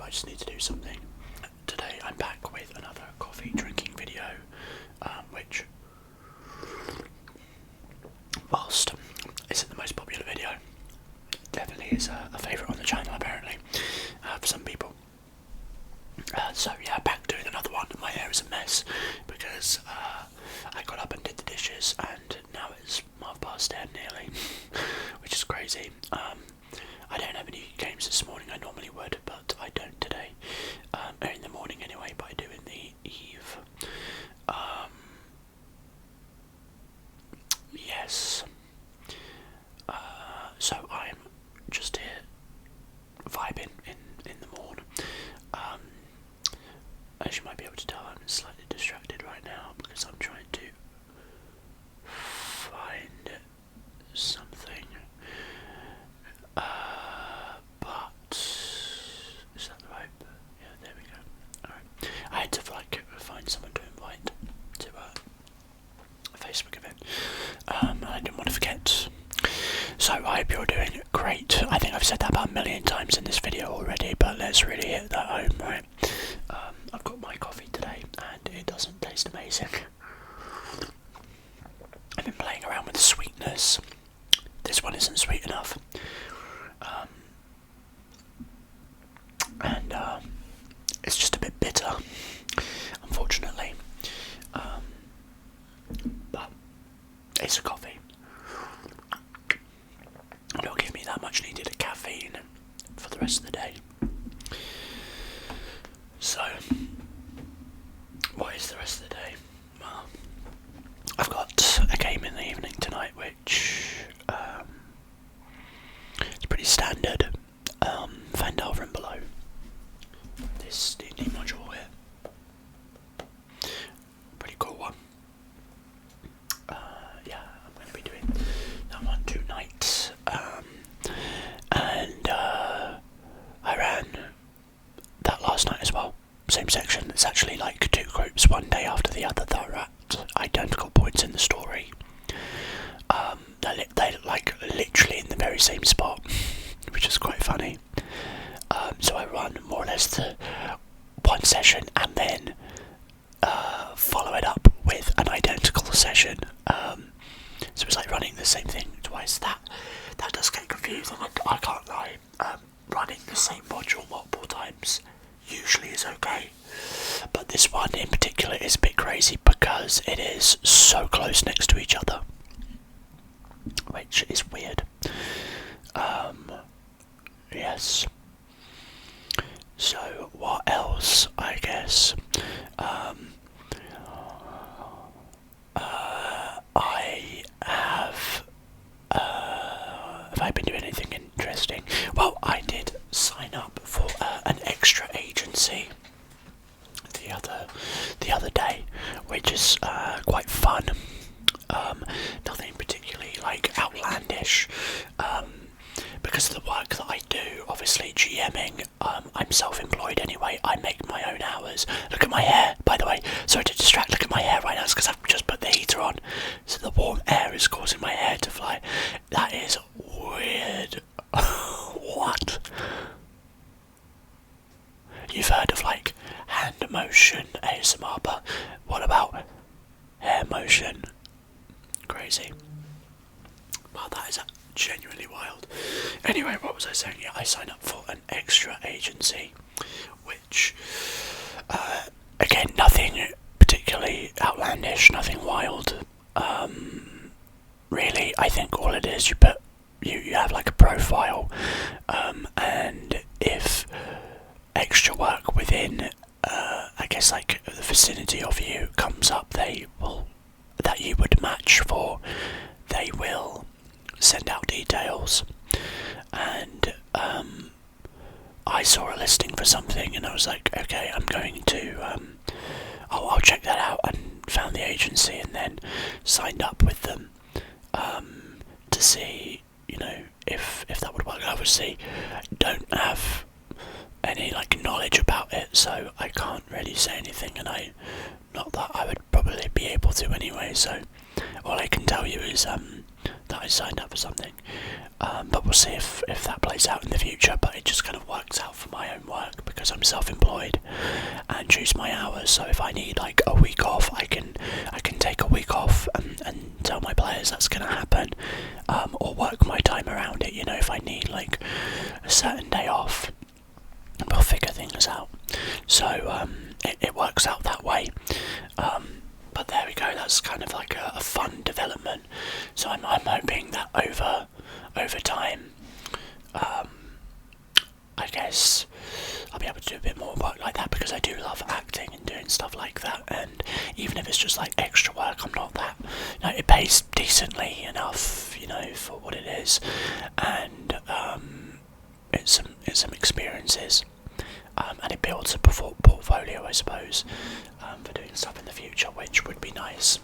I just need to do something. Today I'm back with another coffee drinking video, which, whilst isn't the most popular video, definitely is a favourite on the channel apparently, for some people. So yeah, back doing another one. My hair is a mess because I got up and did the dishes, and now it's 10:30 nearly, which is crazy. I don't have any games this morning. I normally would, but I don't today. In the morning anyway, but I do in the eve. Yes. So I'm just here vibing in the morning. As you might be able to tell, I'm slightly distracted right now because I'm trying to find something. But is that the right? Yeah, there we go. Alright. I had to find someone to invite to a Facebook event. And I didn't want to forget. So I hope you're doing great. I think I've said that about a million times in this video already, but let's really hit that home, right? I've got my coffee today and it doesn't taste amazing. I've been playing around with the sweetness. This one isn't sweet enough. And it's just a bit bitter, unfortunately. But it's a coffee. It'll give me that much needed caffeine for the rest of the day. So, what is the rest of the day? Well, I've got a game in the evening tonight, which is pretty standard. Find over and below. This D&D module here. Pretty cool one. Yeah, I'm going to be doing that one tonight. And I ran that last night as well. Same section. It's actually like two groups, one day after the other, that are at identical points in the story. They like literally in the very same spot, which is quite funny. So I run more or less the one session and then follow it up with an identical session. So it's like running the same thing twice. That does get confusing. I can't lie. Running the same module multiple times usually is okay, but this one in particular is a bit crazy because it is so close next to each other, which is weird. Yes. So what else? I guess I have. Have I been doing anything interesting? Well, I did sign up for an extra agency the other day, which is quite fun. Nothing particularly like outlandish. Because of the work that I do, obviously GMing, I'm self-employed anyway, I make my own hours. Look at my hair, by the way, sorry to distract, look at my hair right now, it's because I've just put the heater on, so the warm air is causing my hair to fly. That is weird. What? You've heard of like hand motion ASMR, but what about hair motion? Crazy. Well, that is genuinely wild. Anyway, what was I saying? Yeah, I signed up for an extra agency, which, again, nothing particularly outlandish, nothing wild. Really, I think all it is, you have like a profile, and if extra work within, I guess like the vicinity of you comes up, that you would match for, they will send out details. And I saw a listing for something and I was like, okay, I'm going to I'll check that out, and found the agency and then signed up with them to see, if that would work. Obviously don't have any like knowledge about it, so I can't really say anything, and not that I would probably be able to anyway, so all I can tell you is that I signed up for something, but we'll see if that plays out in the future. But it just kind of works out for my own work because I'm self-employed and choose my hours. So if I need like a week off, I can take a week off and tell my players that's going to happen, or work my time around it. You know, if I need like a certain day off, we'll figure things out. So it works out that way. But there we go. That's kind of like a fun development. So I'm hoping that over time, I guess I'll be able to do a bit more work like that, because I do love acting and doing stuff like that. And even if it's just like extra work, I'm not that, it pays decently enough, for what it is, and it's some experiences, and it builds a portfolio, I suppose, for doing stuff in the future, which would be nice.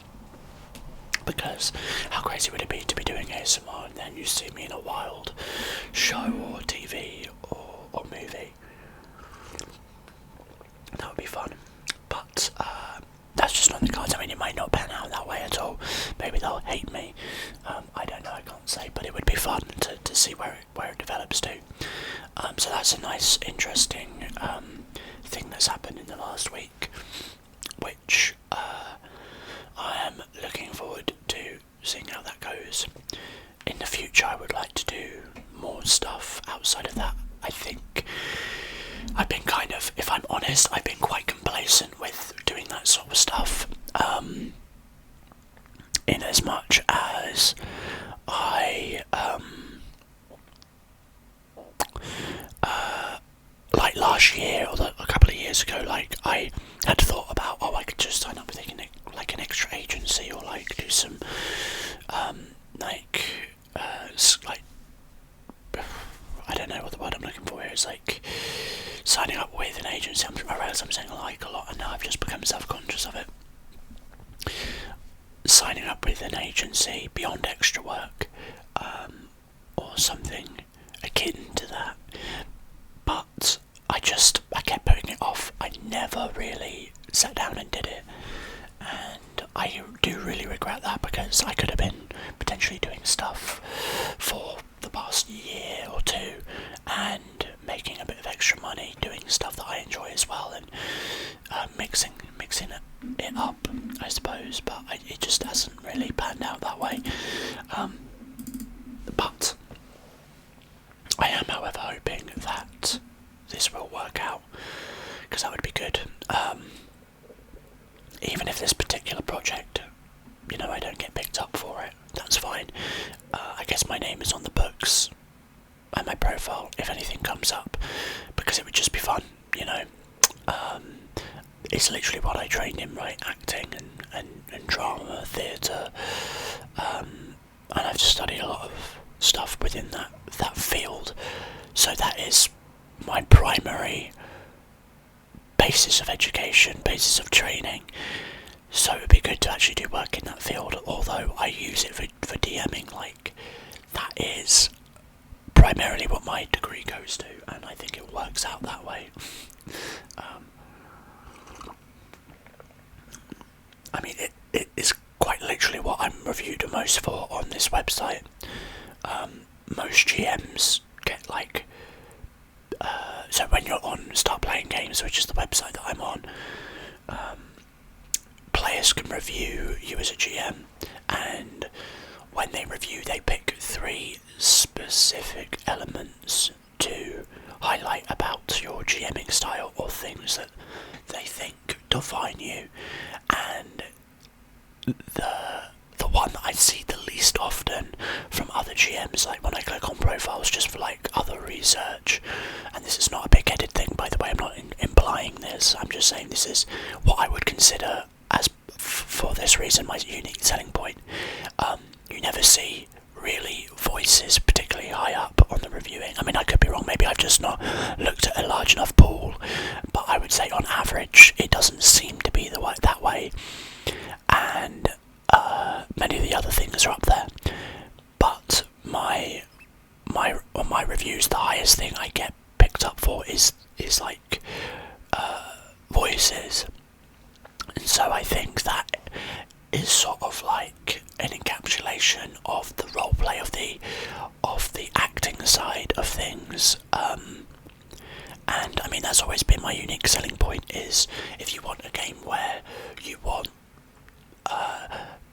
Because how crazy would it be to be doing ASMR and then you see me in a wild show or TV or movie? That would be fun. But that's just on the cards. I mean, it might not pan out that way at all. Maybe they'll hate me. I don't know, I can't say. But it would be fun to see where it develops to. So that's a nice, interesting thing that's happened in the last week, which I am looking forward to seeing how that goes. In the future, I would like to do more stuff outside of that. I think I've been if I'm honest, I've been quite complacent with doing that sort of stuff, in as much as I like last year or a couple of years ago, like I had thought about, I could just sign up with like an extra agency, or like do some I don't know what the word I'm looking for here is, like signing up with an agency. I realise I'm saying like a lot, and now I've just become self-conscious of it. Signing up with an agency beyond extra work, or something akin to that, but I kept putting it off. I never really sat down and did it, and I do really regret that, because I could have been potentially doing stuff for the past year or two and making a bit of extra money doing stuff that I enjoy as well, and mixing it up, I suppose. But it just hasn't really panned out that way. But I am, however, hoping that this will work out, because that would be good. Even if this particular project, I don't get picked up for it, that's fine. I guess my name is on the books and my profile if anything comes up, because it would just be fun, It's literally what I trained in, right? Acting and drama, theatre, and I've just studied a lot of stuff within that field, so that is my primary basis of education, basis of training. So it would be good to actually do work in that field, although I use it for DMing. Like, that is primarily what my degree goes to, and I think it works out that way. I mean, it is quite literally what I'm reviewed the most for on this website. Most GMs get like, so when you're on Start Playing Games, which is the website that I'm on, players can review you as a GM, and when they review, they pick 3 specific elements to highlight about your GMing style, or things that they think define you. And the one that I see the least often from other GMs, like when I click on profiles just for like other research, and this is not a big-headed thing, by the way, I'm not implying this, I'm just saying this is what I would consider as, for this reason, my unique selling point. You never see really voices particularly high up on the reviewing. I mean, I could be wrong, maybe I've just not looked at a large enough pool, but I would say on average it doesn't seem to be that way, and many of the other things are up there. But my reviews, the highest thing I get picked up for is like voices, and so I think that is sort of like an encapsulation of the roleplay, of the acting side of things, And I mean, that's always been my unique selling point, is if you want a game where you want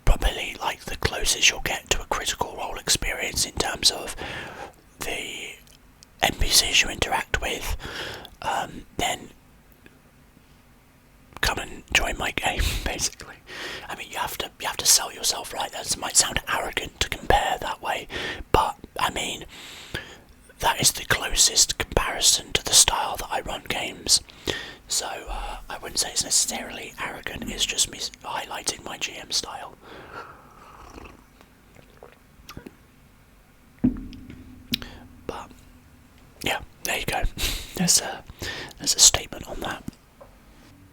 probably like the closest you'll get to a critical role experience in terms of the NPCs you interact with, then come and join my game, basically. I mean, you have to sell yourself, right? That might sound arrogant to compare that way, but I mean, that is the closest comparison to the style that I run games. So I wouldn't say it's necessarily arrogant, it's just me highlighting my GM style. But yeah, there you go. There's a statement on that.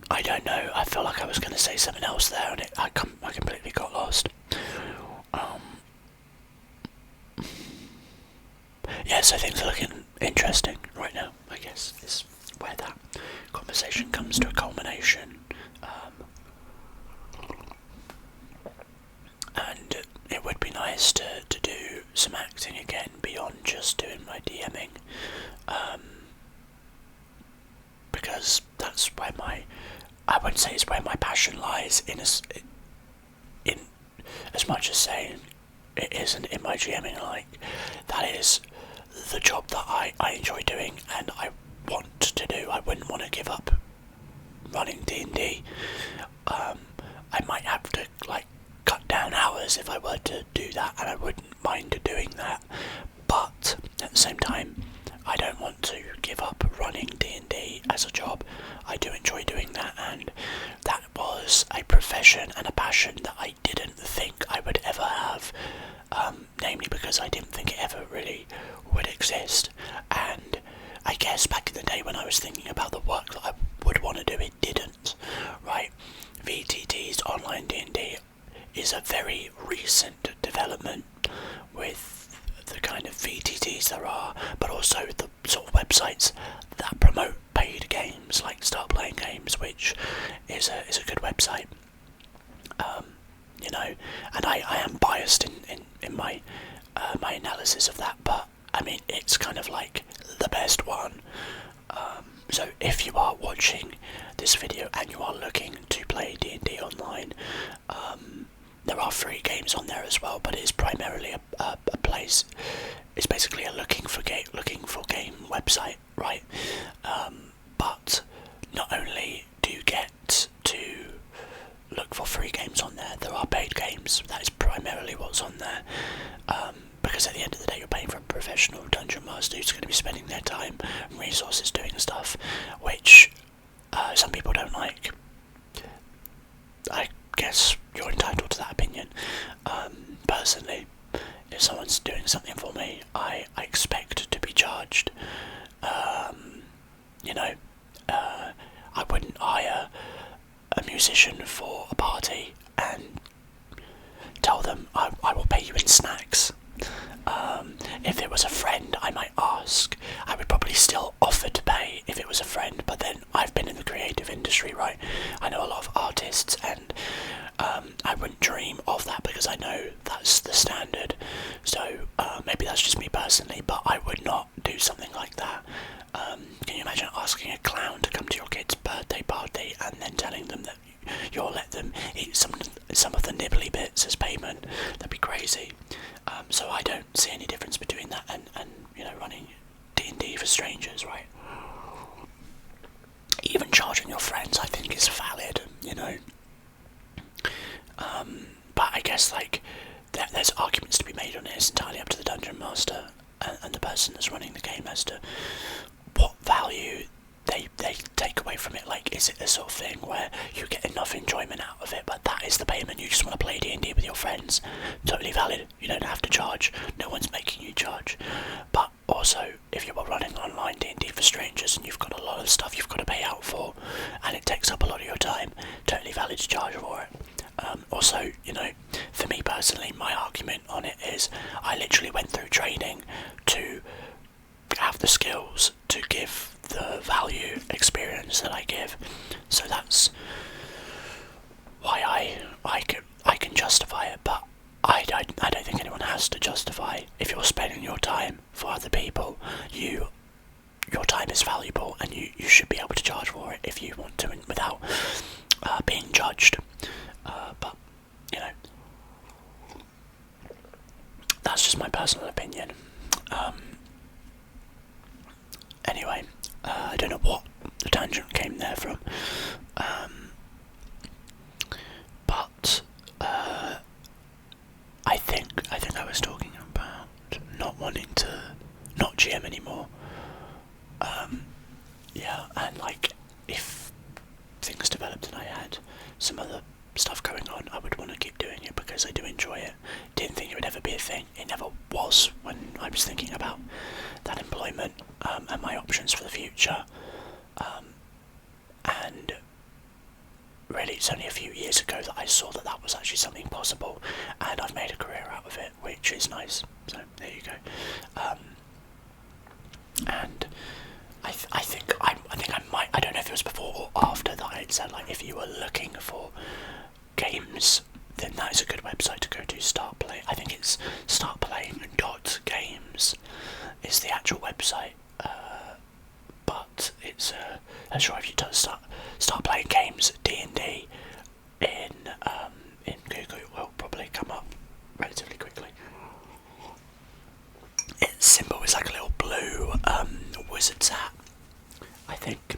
I don't know, I feel like I was going to say something else there and I completely got lost. Yeah, so things are looking interesting right now, I guess, is where that conversation comes to a culmination. And it would be nice to do some acting again beyond just doing my DMing. Because that's where I wouldn't say it's where my passion lies, in as much as saying it isn't in my GMing. Like, that is the job that I enjoy doing and I want to do. I wouldn't want to give up running D&D. I might have to like cut down hours if I were to do that, and I wouldn't mind doing that, but at the same time I don't want to give up running D&D as a job. I do enjoy doing that, and that was a profession and a passion that I didn't think I would ever have, namely because I didn't think it ever really would exist. And I guess back in the day when I was thinking about the work that I would want to do, it didn't, right? VTT's online D&D is a very recent development with the kind of VTTs there are, but also the sort of websites that promote paid games like Start Playing Games, which is a good website. You know, and I am biased in my my analysis of that, but I mean, it's kind of like the best one. So if you are watching this video and you are looking to play D&D online, there are free games on there as well, but it's primarily a place. It's basically a looking for game website, right? But not only do you get to look for free games on there, there are paid games. That is primarily what's on there. Because at the end of the day, you're paying for a professional dungeon master who's going to be spending their time and resources doing stuff, which some people don't like. I guess you're entitled to that opinion. Personally, if someone's doing something for me, I expect to be charged. You know, I wouldn't hire a musician for a party and tell them I will pay you in snacks. If it was a friend, I might ask. I would probably still offer to pay if it was a friend, but then I've been in the creative industry, right? I know a lot of artists, and I wouldn't dream of that because I know that's the standard. So maybe that's just me personally, but I would not do something like that. Can you imagine asking a clown to come to your kid's birthday party and then telling them that you'll let them eat some of the nibbly bits as payment? That'd be crazy. So I don't see any difference between that and you know, running D&D for strangers, right? Even charging your friends, I think, is valid, you know. But I guess like there's arguments to be made on it. It's entirely up to the dungeon master and the person that's running the game as to what value they take away from it. Like, is it the sort of thing where you get enough enjoyment out of it, but that is the payment? You just want to play D&D with your friends. Totally valid. You don't have to charge. No one's making you charge. But also, if you are running online D&D for strangers and you've got a lot of stuff you've got to pay out for, and it takes up a lot of your time, totally valid to charge for it. Also, you know, for me personally, my argument on it is I literally went through training to have the skills to give the value experience that I give. So that's why I can justify it, but I don't think anyone has to justify. If you're spending your time for other people, you your time is valuable, and you should be able to charge for it if you want to, without being judged. But you know, that's just my personal opinion. Anyway, I don't know what the tangent came there from, but I think I was talking about not wanting to not GM anymore. Yeah, and like if things developed and I had some other stuff going on, I would want to keep doing it because I do enjoy it. Didn't think it would ever be a thing. It never was when I was thinking about that employment and my options for the future. And really, it's only a few years ago that I saw that that was actually something possible, and I've made a career out of it, which is nice. So there you go. And I think I might. I don't know if it was before or after that I had said, like, if you were looking for games, then that is a good website to go to. Start Play. I think it's startplaying.games is the actual website. But it's I'm sure if you start playing games D&D in Google, it will probably come up relatively quickly. Its symbol is like a little blue wizard's hat, I think.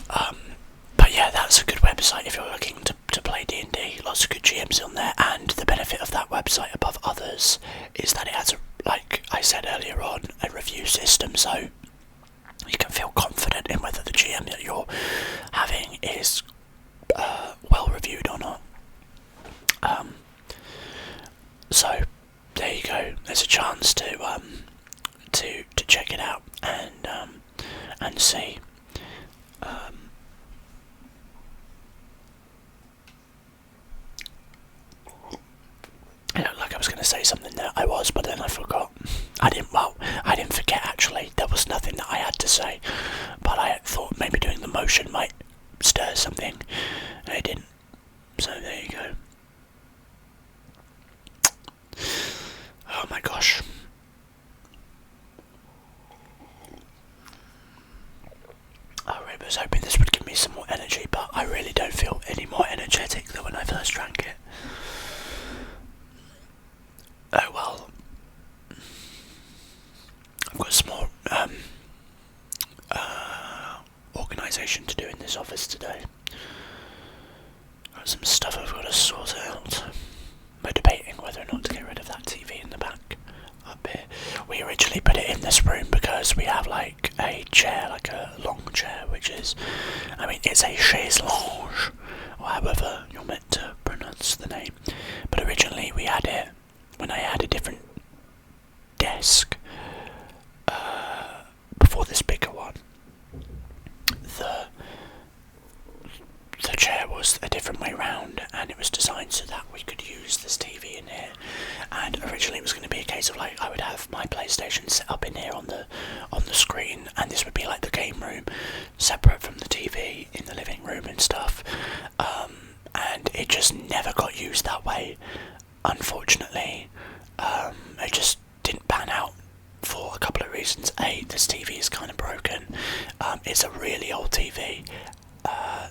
But yeah, that's a good website if you're looking to play D&D. Lots of good GMs on there, and the benefit of that website above others is that it has, like I said earlier on, a review system, so you can feel confident in whether the GM that you're having is well reviewed or not. So there you go. There's a chance to check it out and see. Like I was going to say something there, I was, but then I forgot. I didn't forget actually. There was nothing that I had to say, but I thought maybe doing the motion might stir something, and it didn't. So there you go. Oh my gosh. I really was hoping this would give me some more energy, but I really don't feel any more energetic than when I first drank it. Oh well. I've got some more organisation to do in this office today. Got some stuff I've got to sort out. We're debating whether or not to get rid of that TV in the back up here. We originally put it in this room because we have like a chair, like a long chair, which is, I mean, it's a chaise lounge, or however you're meant to pronounce the name. But originally we had it when I had a different desk before this bigger one. The chair was a different way round, and it was designed so that we could use this TV in here. And originally it was going to be a case of like I would have my PlayStation set up in here on the screen, and this would be like the game room, separate from the TV in the living room and stuff. And it just never got used that way. Unfortunately, it just didn't pan out for a couple of reasons. A, this TV is kind of broken. It's a really old TV,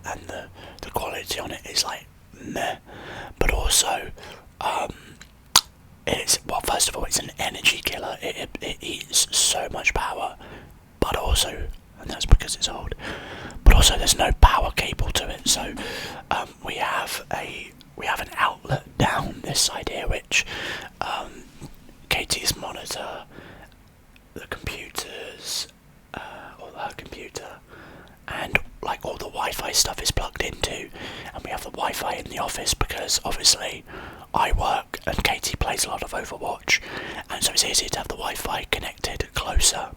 and the quality on it is like meh. But also, first of all, it's an energy killer. It eats so much power, but also, and that's because it's old. But also, there's no power cable to it, so we have an outlet down this side here, which Katie's monitor, the computers, or her computer, and like all the Wi-Fi stuff is plugged into, and we have the Wi-Fi in the office because obviously I work and Katie plays a lot of Overwatch, and so it's easier to have the Wi-Fi connected closer.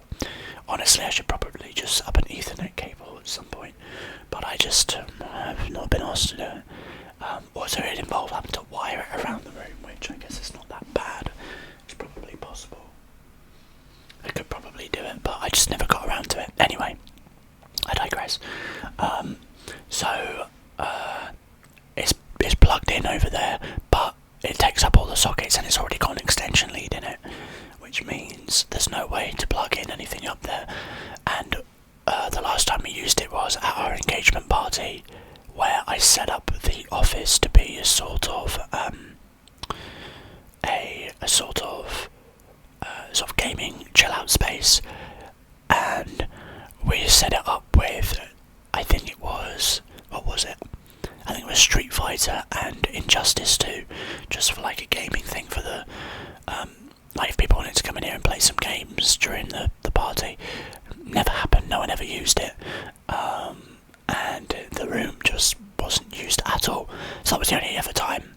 Honestly, I should probably just set up an Ethernet cable at some point, but I just have not been asked to do it. Also, it involved having to wire it around the room, which I guess is not that bad. It's probably possible. I could probably do it, but I just never got around to it. Anyway, I digress. It's plugged in over there, but it takes up all the sockets and it's already got an extension lead in it, which means there's no way to plug in anything up there. party where I set up the office to be a sort of gaming chill out space, and we set it up with, I think it was, what was it? I think it was Street Fighter and Injustice 2, just for like a gaming thing for the, like if people wanted to come in here and play some games during the party. Never happened, no one ever used it, and the room just wasn't used at all, so that was the only other time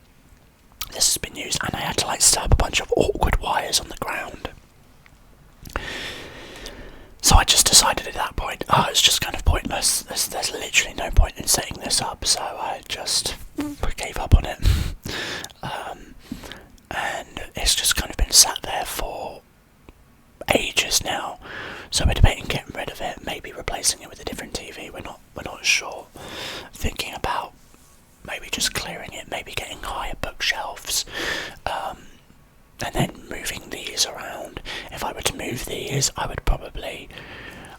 this has been used, and I had to like set up a bunch of awkward wires on the ground. So I just decided at that point, it's just kind of pointless. There's literally no point in setting this up, so I just gave up on it. And it's just kind of been sat there for ages now. So we're debating getting rid of it, maybe replacing it with a different TV. We're not sure. Thinking about maybe just clearing it, maybe getting higher bookshelves, and then moving these around. If I were to move these, I would probably,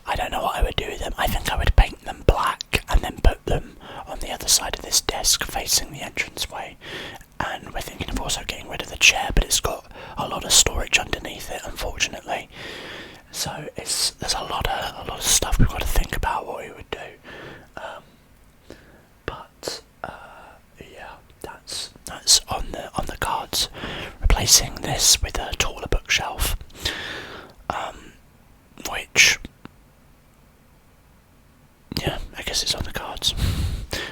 I don't know what I would do with them. I think I would paint them black and then put them on the other side of this desk facing the entranceway. And we're thinking of also getting rid of the chair, but it's got a lot of storage underneath it, unfortunately. So there's a lot of stuff we've got to think about what we would do. Yeah, that's on the cards. Replacing this with a taller bookshelf, which, yeah, I guess it's on the cards.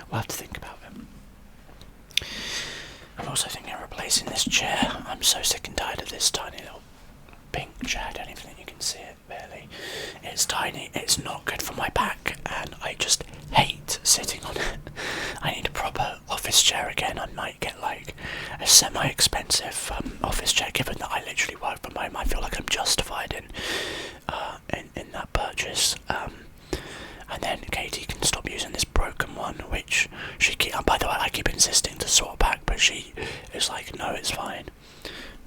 We'll have to think about it. I'm also thinking of replacing this chair. I'm so sick and tired of this tiny little pink chair. I don't even think you can see it, barely. It's tiny, it's not good for my back, and I just hate sitting on it. I need a proper office chair again. I might get like a semi-expensive office chair, given that I literally work from home. I feel like I'm justified in that purchase. And then Katie can stop using this broken one, which she keep, by the way, I keep insisting to swap back, but she is like, no, it's fine.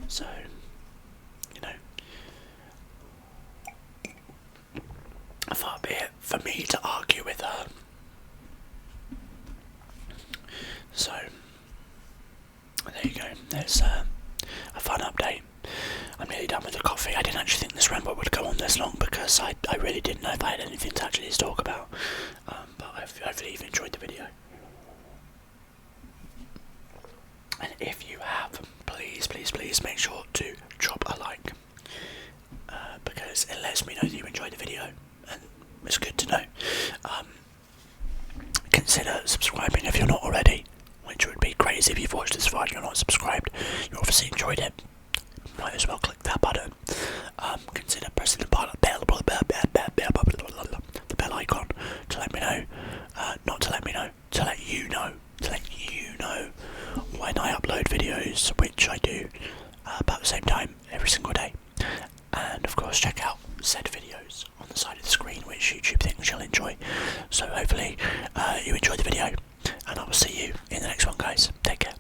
So, you know, far be it for me to argue with her. So, there you go. There's a fun update. I'm nearly done with the coffee. I didn't actually think this ramble would go on this long because I really didn't know if I had anything to actually talk about. But hopefully you've enjoyed the video. And if you have, please make sure to drop a like. Because it lets me know that you enjoyed the video. And it's good to know. Consider subscribing if you're not already, which would be crazy if you've watched this far and you're not subscribed. You obviously enjoyed it. Might as well click that button. Consider pressing the bell icon to let me know. Not to let me know, to let you know. To let you know when I upload videos, which I do about the same time every single day. And of course, check out said videos on the side of the screen, which YouTube thinks you'll enjoy. So hopefully you enjoyed the video, and I will see you in the next one, guys. Take care.